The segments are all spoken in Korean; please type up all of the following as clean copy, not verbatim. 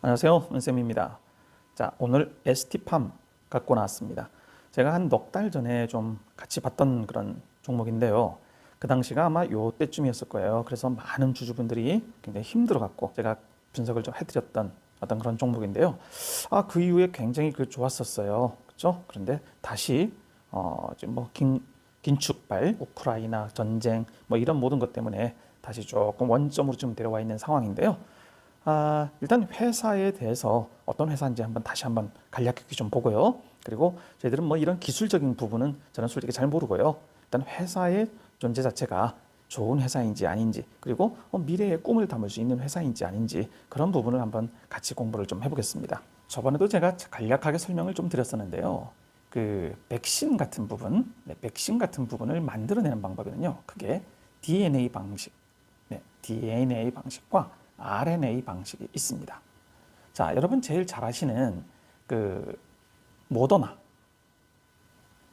안녕하세요, 은쌤입니다. 자, 오늘 ST팜 갖고 나왔습니다. 제가 한 넉 달 전에 좀 같이 봤던 그런 종목인데요. 그 당시가 아마 요 때쯤이었을 거예요. 그래서 많은 주주분들이 굉장히 힘들어갖고 제가 분석을 좀 해드렸던 어떤 그런 종목인데요. 그 이후에 굉장히 좋았었어요. 그렇죠? 그런데 다시 지금 긴축발, 우크라이나 전쟁 뭐 이런 모든 것 때문에 다시 조금 원점으로 좀 내려와 있는 상황인데요. 일단 회사에 대해서 어떤 회사인지 다시 한번 간략하게 좀 보고요. 그리고 저희들은 뭐 이런 기술적인 부분은 저는 솔직히 잘 모르고요. 일단 회사의 존재 자체가 좋은 회사인지 아닌지, 그리고 미래의 꿈을 담을 수 있는 회사인지 아닌지 그런 부분을 한번 같이 공부를 좀 해보겠습니다. 저번에도 제가 간략하게 설명을 좀 드렸었는데요. 그 백신 같은 부분, 백신 같은 부분을 만들어내는 방법에는요, 그게 DNA 방식, DNA 방식과 RNA 방식이 있습니다. 자, 여러분 제일 잘 아시는 그 모더나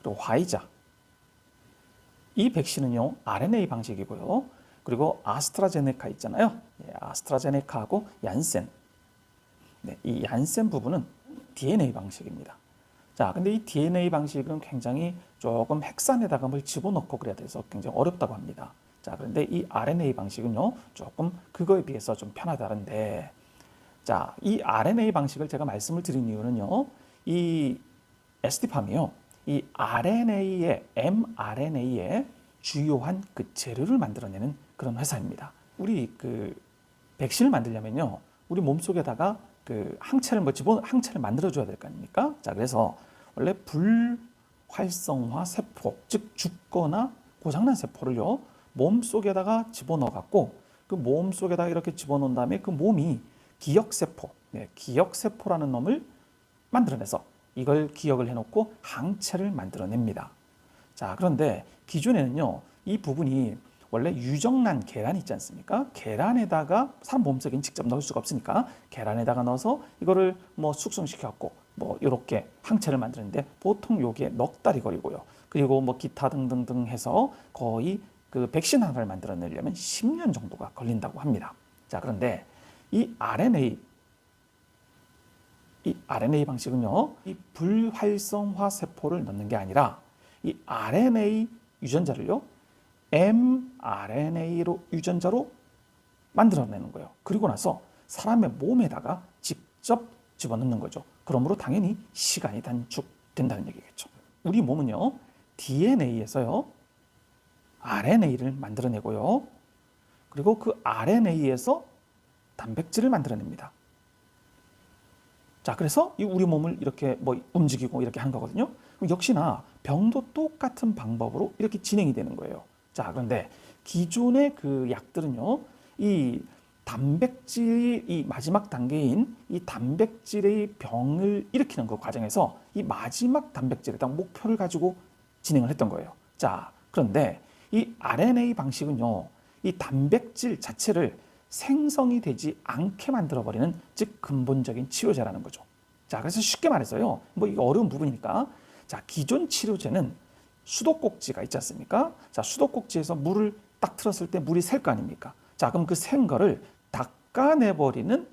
그리고 화이자, 이 백신은요 RNA 방식이고요. 그리고 아스트라제네카 있잖아요. 아스트라제네카하고 얀센, 이 얀센 부분은 DNA 방식입니다. 자, 근데 이 DNA 방식은 굉장히 조금 핵산에다가 뭘 집어넣고 그래야 돼서 굉장히 어렵다고 합니다. 자, 그런데 이 RNA 방식은요, 조금 그거에 비해서 좀 편하다는데, 자, 이 RNA 방식을 제가 말씀을 드린 이유는요, 이 ST팜이요, 이 RNA의, mRNA의 주요한 그 재료를 만들어내는 그런 회사입니다. 우리 그 백신을 만들려면요, 우리 몸속에다가 그 항체를 만들어줘야 될 거 아닙니까? 자, 그래서 원래 불활성화 세포, 즉 죽거나 고장난 세포를요, 몸속에다가 집어넣어갖고 그 몸속에다가 이렇게 집어넣은 다음에 그 몸이 기억세포, 기억세포라는 놈을 만들어내서 이걸 기억을 해놓고 항체를 만들어냅니다. 자, 그런데 기존에는요, 이 부분이 원래 유정란 계란 있지 않습니까? 계란에다가 사람 몸속에 직접 넣을 수가 없으니까 계란에다가 넣어서 이거를 뭐 숙성시켜갖고 뭐 이렇게 항체를 만드는데 보통 요게 넉 달이 걸리고요. 그리고 뭐 기타 등등등 해서 거의 그 백신 하나를 만들어내려면 10년 정도가 걸린다고 합니다. 자, 그런데 이 RNA 방식은요, 이 불활성화 세포를 넣는 게 아니라 이 RNA 유전자를요, mRNA로 유전자로 만들어내는 거예요. 그리고 나서 사람의 몸에다가 직접 집어넣는 거죠. 그러므로 당연히 시간이 단축된다는 얘기겠죠. 우리 몸은요, DNA에서요, RNA를 만들어내고요. 그리고 그 RNA에서 단백질을 만들어냅니다. 자, 그래서 이 우리 몸을 이렇게 뭐 움직이고 이렇게 하는 거거든요. 역시나 병도 똑같은 방법으로 이렇게 진행이 되는 거예요. 자, 그런데 기존의 그 약들은요, 이 단백질이 이 마지막 단계인 이 단백질의 병을 일으키는 그 과정에서 이 마지막 단백질에 딱 목표를 가지고 진행을 했던 거예요. 자, 그런데 이 RNA 방식은요, 이 단백질 자체를 생성이 되지 않게 만들어버리는, 즉 근본적인 치료제라는 거죠. 자, 그래서 쉽게 말해서요, 뭐 이거 어려운 부분이니까, 자, 기존 치료제는 수도꼭지가 있지 않습니까? 자, 수도꼭지에서 물을 딱 틀었을 때 물이 셀 거 아닙니까? 자, 그럼 그 센 거를 닦아내버리는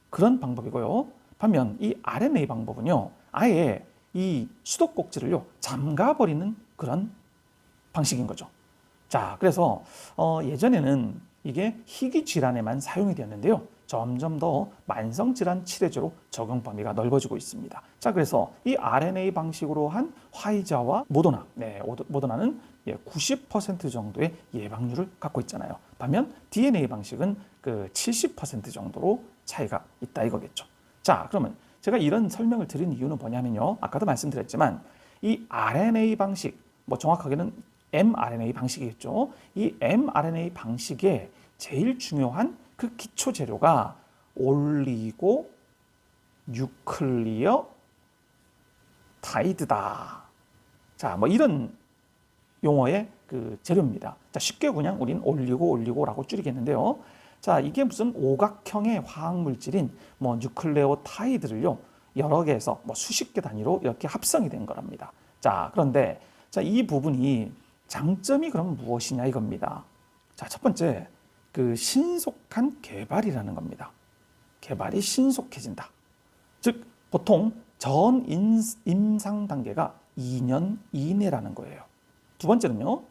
그런 방법이고요. 반면 이 RNA 방법은요, 아예 이 수도꼭지를요, 잠가버리는 그런 방식인 거죠. 자, 그래서 예전에는 이게 희귀 질환에만 사용이 되었는데요, 점점 더 만성질환 치료제로 적용 범위가 넓어지고 있습니다. 자, 그래서 이 RNA 방식으로 한 화이자와 모더나, 모더나는 90% 정도의 예방률을 갖고 있잖아요. 반면 DNA 방식은 그 70% 정도로 차이가 있다 이거겠죠. 자, 그러면 제가 이런 설명을 드린 이유는 뭐냐면요, 아까도 말씀드렸지만 이 RNA 방식, 뭐 정확하게는 mRNA 방식이겠죠. 이 mRNA 방식의 제일 중요한 그 기초 재료가 올리고 뉴클리어 타이드다. 자, 뭐 이런 용어의 그 재료입니다. 자, 쉽게 그냥 우린 올리고라고 줄이겠는데요. 자, 이게 무슨 오각형의 화학 물질인 뭐 뉴클레오타이드를요, 여러 개에서 뭐 수십 개 단위로 이렇게 합성이 된 거랍니다. 자, 그런데 자, 이 부분이 장점이 그럼 무엇이냐 이겁니다. 자, 첫 번째, 그 신속한 개발이라는 겁니다. 개발이 신속해진다. 즉 보통 전 임상 단계가 2년 이내라는 거예요. 두 번째는요.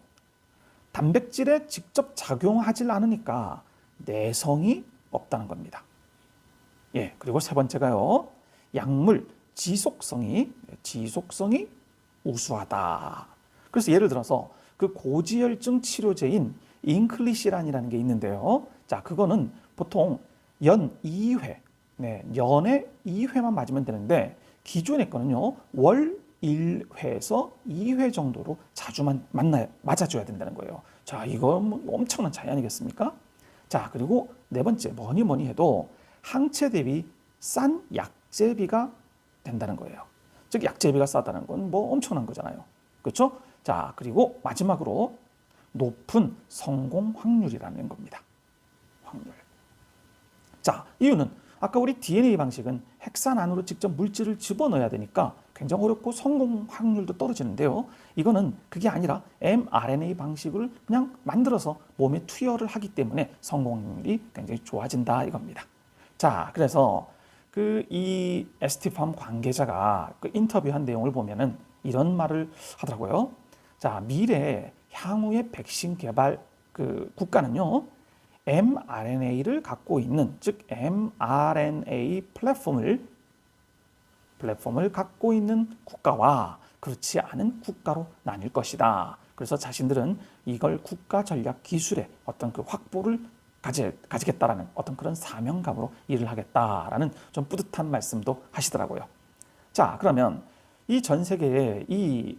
단백질에 직접 작용하지 않으니까 내성이 없다는 겁니다. 예, 그리고 세 번째가요. 약물 지속성이 우수하다. 그래서 예를 들어서 그 고지혈증 치료제인 인클리시란이라는 게 있는데요. 자, 그거는 보통 연 2회, 연에 2회만 맞으면 되는데 기존의 거는요. 월 1회에서 2회 정도로 자주만 맞아줘야 된다는 거예요. 자, 이거 뭐 엄청난 차이 아니겠습니까? 자, 그리고 네 번째, 뭐니 해도 항체 대비 싼 약제비가 된다는 거예요. 즉 약제비가 싸다는 건 뭐 엄청난 거잖아요. 그렇죠? 자, 그리고 마지막으로 높은 성공 확률이라는 겁니다. 확률. 자, 이유는 아까 우리 DNA 방식은 핵산 안으로 직접 물질을 집어넣어야 되니까 굉장히 어렵고 성공 확률도 떨어지는데요. 이거는 그게 아니라 mRNA 방식을 그냥 만들어서 몸에 투여를 하기 때문에 성공률이 굉장히 좋아진다 이겁니다. 자, 그래서 이 ST팜 관계자가 그 인터뷰한 내용을 보면은 이런 말을 하더라고요. 자, 미래 향후의 백신 개발 국가는요. mRNA를 갖고 있는, 즉 mRNA 플랫폼을 갖고 있는 국가와 그렇지 않은 국가로 나뉠 것이다. 그래서 자신들은 이걸 국가 전략 기술의 어떤 그 확보를 가지겠다라는 어떤 그런 사명감으로 일을 하겠다라는 좀 뿌듯한 말씀도 하시더라고요. 자, 그러면 이 전 세계의 이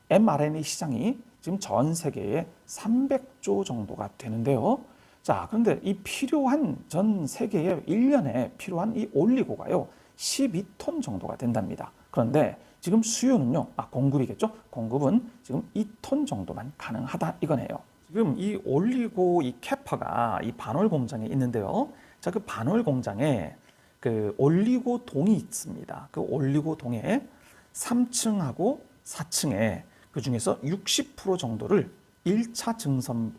mRNA 시장이 지금 전 세계에 300조 정도가 되는데요. 자, 그런데 이 필요한 전 세계에 1년에 필요한 이 올리고가요. 12톤 정도가 된답니다. 그런데 지금 수요는요. 공급이겠죠? 공급은 지금 2톤 정도만 가능하다 이거네요. 지금 이 올리고 이 캐파가 이 반월 공장에 있는데요. 자, 그 반월 공장에 그 올리고 동이 있습니다. 그 올리고 동에 3층하고 4층에 그 중에서 60% 정도를 1차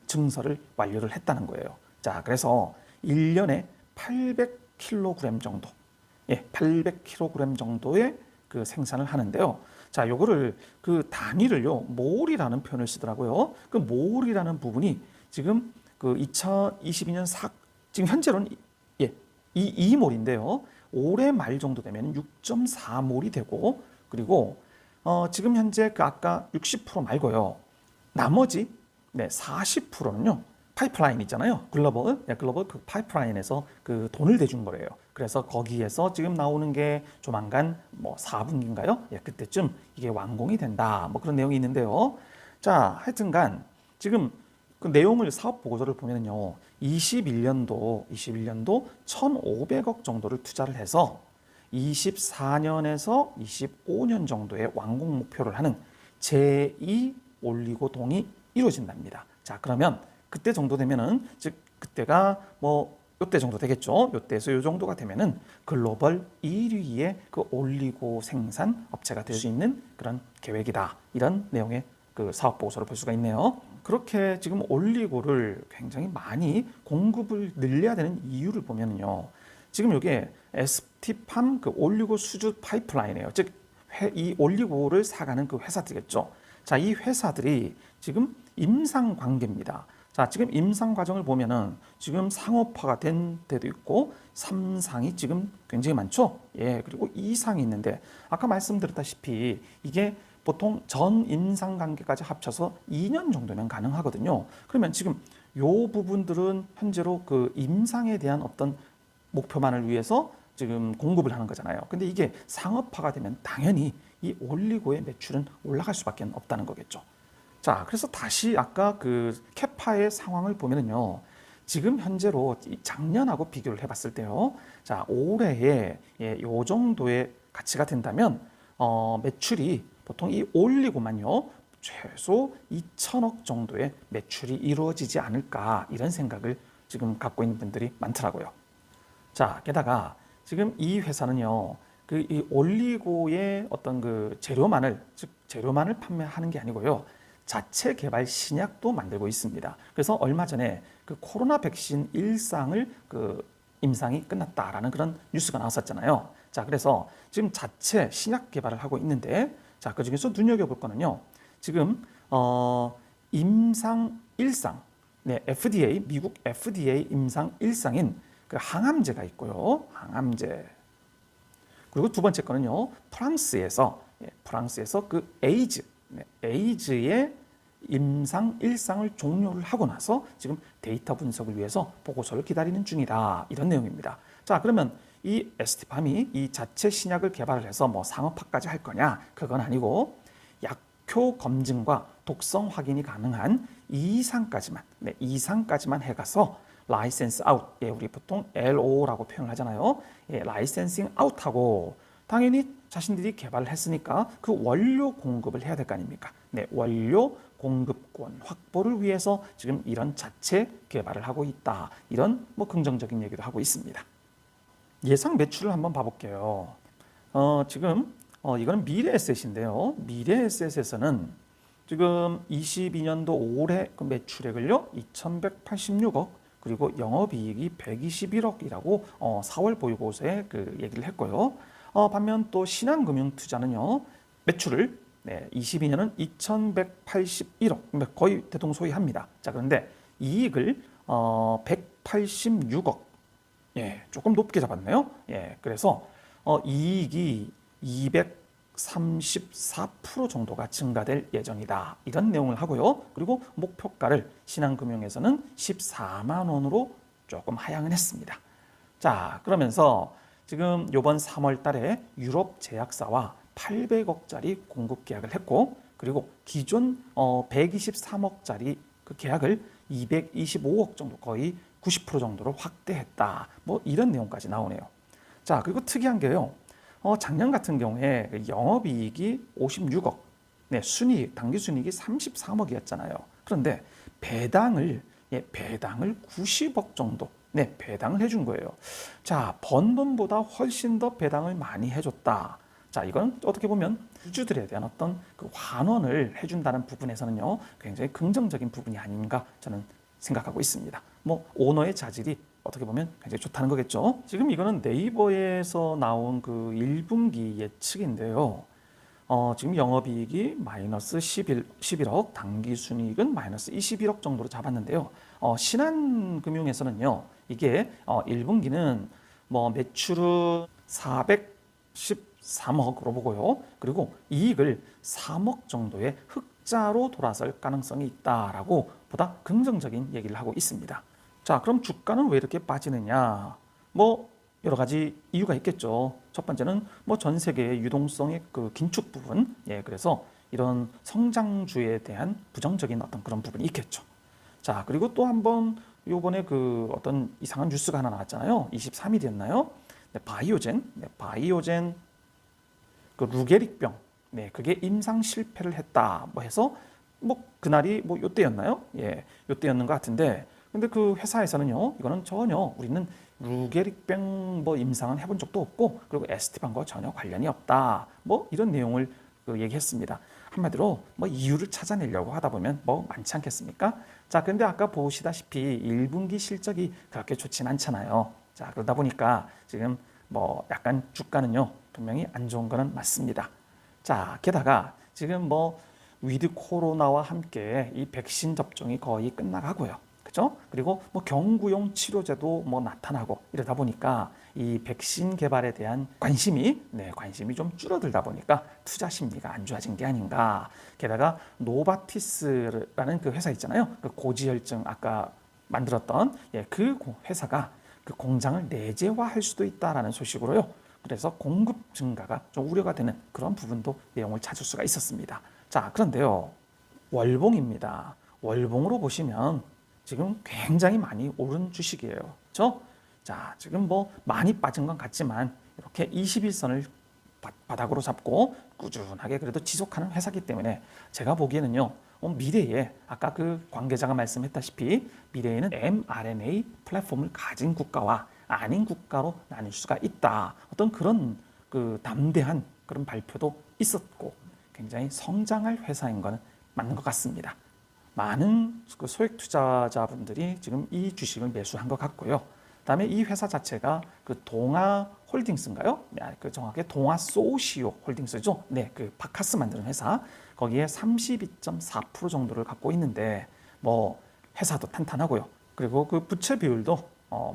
증설을 완료를 했다는 거예요. 자, 그래서 1년에 800kg 정도, 800kg 정도의 그 생산을 하는데요. 자, 요거를 그 단위를요, 몰이라는 표현을 쓰더라고요. 그 몰이라는 부분이 지금 그 2022년 지금 현재로는 2몰인데요. 올해 말 정도 되면 6.4몰이 되고, 그리고 지금 현재 그 아까 60% 말고요. 나머지 40%는요. 파이프라인 있잖아요. 글로벌 그 파이프라인에서 그 돈을 대준 거래요. 그래서 거기에서 지금 나오는 게 조만간 뭐 4분기인가요? 그때쯤 이게 완공이 된다. 뭐 그런 내용이 있는데요. 자, 하여튼간 지금 그 내용을 사업 보고서를 보면요. 21년도 1,500억 정도를 투자를 해서 24년에서 25년 정도의 완공 목표를 하는 제2 올리고동이 이루어진답니다. 자, 그러면 그때 정도 되면은, 즉 그때가 뭐 요때 정도 되겠죠. 요때에서 요 정도가 되면은 글로벌 1위의 그 올리고 생산 업체가 될 수 있는 그런 계획이다. 이런 내용의 그 사업 보고서를 볼 수가 있네요. 그렇게 지금 올리고를 굉장히 많이 공급을 늘려야 되는 이유를 보면은요. 지금 이게 ST팜 그 올리고 수주 파이프라인이에요. 즉 이 올리고를 사가는 그 회사들이겠죠. 자, 이 회사들이 지금 임상 관계입니다. 자, 지금 임상 과정을 보면은 지금 상업화가 된 데도 있고 3상이 지금 굉장히 많죠. 그리고 2상이 있는데 아까 말씀드렸다시피 이게 보통 전 임상 관계까지 합쳐서 2년 정도면 가능하거든요. 그러면 지금 요 부분들은 현재로 그 임상에 대한 어떤 목표만을 위해서 지금 공급을 하는 거잖아요. 근데 이게 상업화가 되면 당연히 이 올리고의 매출은 올라갈 수밖에 없다는 거겠죠. 자, 그래서 다시 아까 그 캐파의 상황을 보면은요. 지금 현재로 작년하고 비교를 해봤을 때요. 자, 올해에 요 정도의 가치가 된다면 매출이 보통 이 올리고만요. 최소 2천억 정도의 매출이 이루어지지 않을까 이런 생각을 지금 갖고 있는 분들이 많더라고요. 자, 게다가 지금 이 회사는요. 그 이 올리고의 어떤 그 재료만을 판매하는 게 아니고요. 자체 개발 신약도 만들고 있습니다. 그래서 얼마 전에 그 코로나 백신 일상을 그 임상이 끝났다라는 그런 뉴스가 나왔었잖아요. 자, 그래서 지금 자체 신약 개발을 하고 있는데, 자, 그중에서 눈여겨볼 거는요. 지금 임상 1상, 네, FDA, 미국 FDA 임상 1상인 그 항암제가 있고요. 항암제. 그리고 두 번째 거는요. 프랑스에서 그 에이즈, 네, 에이즈의 임상 1상을 종료를 하고 나서 지금 데이터 분석을 위해서 보고서를 기다리는 중이다. 이런 내용입니다. 자, 그러면 이 에스티팜이 이 자체 신약을 개발을 해서 뭐 상업화까지 할 거냐? 그건 아니고 약효 검증과 독성 확인이 가능한 2상까지만, 네, 2상까지만 해가서 라이센스 아웃, 예, 우리 보통 LO라고 표현을 하잖아요. 예, 라이센싱 아웃하고 당연히 자신들이 개발을 했으니까 그 원료 공급을 해야 될 거 아닙니까? 네, 원료 공급권 확보를 위해서 지금 이런 자체 개발을 하고 있다. 이런 뭐 긍정적인 얘기도 하고 있습니다. 예상 매출을 한번 봐볼게요. 지금 이거는 미래에셋인데요. 미래에셋에서는 지금 22년도 올해 그 매출액을요 2,186억 그리고 영업이익이 121억이라고 4월 보고서에 그 얘기를 했고요. 반면 또 신한금융투자는요 매출을 22년은 2,181억 거의 대동소이합니다. 자, 그런데 이익을 186억, 예, 조금 높게 잡았네요. 예, 그래서 이익이 234% 정도가 증가될 예정이다. 이런 내용을 하고요. 그리고 목표가를 신한금융에서는 14만 원으로 조금 하향을 했습니다. 자, 그러면서 지금 이번 3월 달에 유럽 제약사와 800억짜리 공급 계약을 했고, 그리고 기존 123억짜리 그 계약을 225억 정도, 거의 90% 정도로 확대했다. 뭐 이런 내용까지 나오네요. 자, 그리고 특이한 게요. 작년 같은 경우에 영업이익이 56억, 네, 순이익, 당기순이익이 33억이었잖아요. 그런데 배당을 90억 정도, 네, 배당을 해준 거예요. 자, 번 돈보다 훨씬 더 배당을 많이 해줬다. 자, 이건 어떻게 보면 주주들에 대한 어떤 그 환원을 해준다는 부분에서는요, 굉장히 긍정적인 부분이 아닌가 저는 생각하고 있습니다. 뭐 오너의 자질이 어떻게 보면 굉장히 좋다는 거겠죠. 지금 이거는 네이버에서 나온 그 1분기 예측인데요. 지금 영업이익이 마이너스 11억, 당기순이익은 마이너스 21억 정도로 잡았는데요. 신한금융에서는요, 이게 1분기는 뭐 매출은 413억으로 보고요. 그리고 이익을 3억 정도의 흑자로 돌아설 가능성이 있다라고 보다 긍정적인 얘기를 하고 있습니다. 자, 그럼 주가는 왜 이렇게 빠지느냐? 뭐 여러 가지 이유가 있겠죠. 첫 번째는 뭐 전 세계의 유동성의 그 긴축 부분, 예, 그래서 이런 성장주에 대한 부정적인 어떤 그런 부분이 있겠죠. 자, 그리고 또 한번 요번에 그 어떤 이상한 뉴스가 하나 나왔잖아요. 23일이었나요? 네, 바이오젠 그 루게릭병, 네, 그게 임상 실패를 했다. 뭐 해서 뭐 그날이 뭐 요때였나요? 예, 요때였는 것 같은데. 근데 그 회사에서는요, 이거는 전혀 우리는 루게릭병 뭐 임상은 해본 적도 없고, 그리고 에스티팜과 전혀 관련이 없다. 뭐 이런 내용을 그 얘기했습니다. 한마디로 뭐 이유를 찾아내려고 하다 보면 뭐 많지 않겠습니까? 자, 근데 아까 보시다시피 1분기 실적이 그렇게 좋진 않잖아요. 자, 그러다 보니까 지금 뭐 약간 주가는요, 분명히 안 좋은 거는 맞습니다. 자, 게다가 지금 뭐 위드 코로나와 함께 이 백신 접종이 거의 끝나가고요. 그죠? 그리고 뭐 경구용 치료제도 뭐 나타나고 이러다 보니까 이 백신 개발에 대한 관심이 좀 줄어들다 보니까 투자 심리가 안 좋아진 게 아닌가. 게다가 노바티스라는 그 회사 있잖아요. 그 고지혈증 아까 만들었던, 예, 그 회사가 그 공장을 내재화할 수도 있다라는 소식으로요. 그래서 공급 증가가 좀 우려가 되는 그런 부분도 내용을 찾을 수가 있었습니다. 자, 그런데요, 월봉입니다. 월봉으로 보시면 지금 굉장히 많이 오른 주식이에요. 그렇죠? 자, 지금 뭐 많이 빠진 건 같지만 이렇게 21선을 바닥으로 잡고 꾸준하게 그래도 지속하는 회사이기 때문에 제가 보기에는요, 미래에 아까 그 관계자가 말씀했다시피 미래에는 mRNA 플랫폼을 가진 국가와 아닌 국가로 나눌 수가 있다. 어떤 그런 그 담대한 그런 발표도 있었고 굉장히 성장할 회사인 거는 맞는 것 같습니다. 많은 그 소액 투자자분들이 지금 이 주식을 매수한 것 같고요. 그다음에 이 회사 자체가 그 동아 홀딩스인가요? 네, 그 정확하게 동아 소시오 홀딩스죠. 네, 그 바카스 만드는 회사 거기에 32.4% 정도를 갖고 있는데 뭐 회사도 탄탄하고요. 그리고 그 부채 비율도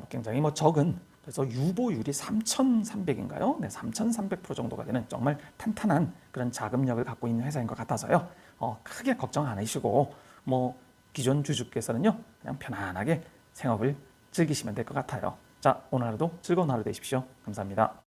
굉장히 뭐 적은 그래서 유보율이 3,300인가요? 네, 3,300% 정도가 되는 정말 탄탄한 그런 자금력을 갖고 있는 회사인 것 같아서요. 크게 걱정 안 하시고 뭐 기존 주주께서는요 그냥 편안하게 생업을 즐기시면 될 것 같아요. 자, 오늘 하루도 즐거운 하루 되십시오. 감사합니다.